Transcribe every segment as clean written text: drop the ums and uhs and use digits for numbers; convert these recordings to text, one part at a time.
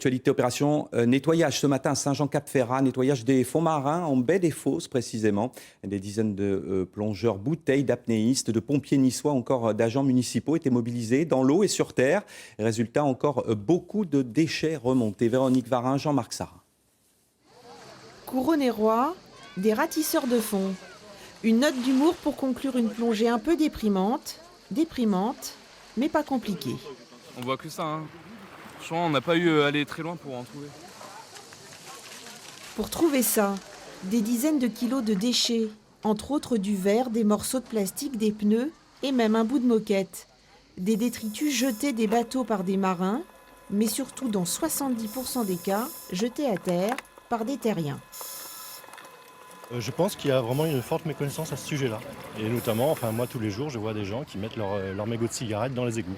Actualité opération nettoyage ce matin à Saint-Jean-Cap-Ferrat, nettoyage des fonds marins en baie des Fosses précisément. Des dizaines de plongeurs, bouteilles, d'apnéistes, de pompiers niçois, encore d'agents municipaux étaient mobilisés dans l'eau et sur terre. Résultat, encore beaucoup de déchets remontés. Véronique Varin, Jean-Marc Sarra. Couronne-et-Roi, des ratisseurs de fond. Une note d'humour pour conclure une plongée un peu déprimante, mais pas compliquée. On voit que ça, hein. Franchement, on n'a pas eu à aller très loin pour en trouver. Pour trouver ça, des dizaines de kilos de déchets, entre autres du verre, des morceaux de plastique, des pneus et même un bout de moquette. Des détritus jetés des bateaux par des marins, mais surtout dans 70% des cas, jetés à terre par des terriens. Je pense qu'il y a vraiment une forte méconnaissance à ce sujet-là. Et notamment, moi tous les jours, je vois des gens qui mettent leur mégot de cigarette dans les égouts.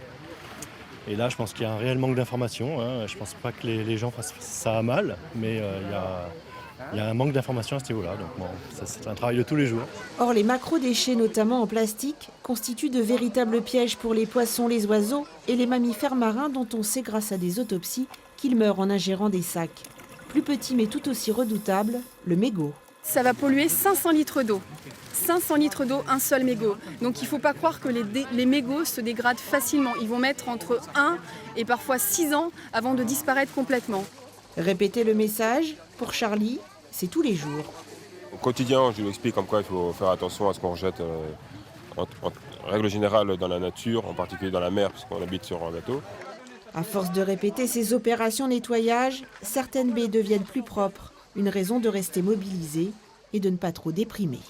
Et là, je pense qu'il y a un réel manque d'information. Je ne pense pas que les gens fassent ça à mal, mais il y a un manque d'information à ce niveau-là. Donc bon, c'est un travail de tous les jours. Or, les macro-déchets, notamment en plastique, constituent de véritables pièges pour les poissons, les oiseaux et les mammifères marins dont on sait grâce à des autopsies qu'ils meurent en ingérant des sacs. Plus petit mais tout aussi redoutable, le mégot. Ça va polluer 500 litres d'eau. 500 litres d'eau, un seul mégot. Donc il ne faut pas croire que les mégots se dégradent facilement. Ils vont mettre entre 1 et parfois 6 ans avant de disparaître complètement. Répéter le message, pour Charlie, c'est tous les jours. Au quotidien, je lui explique comme quoi il faut faire attention à ce qu'on rejette en règle générale dans la nature, en particulier dans la mer, puisqu'on habite sur un bateau. À force de répéter ces opérations nettoyage, certaines baies deviennent plus propres. Une raison de rester mobilisée et de ne pas trop déprimer.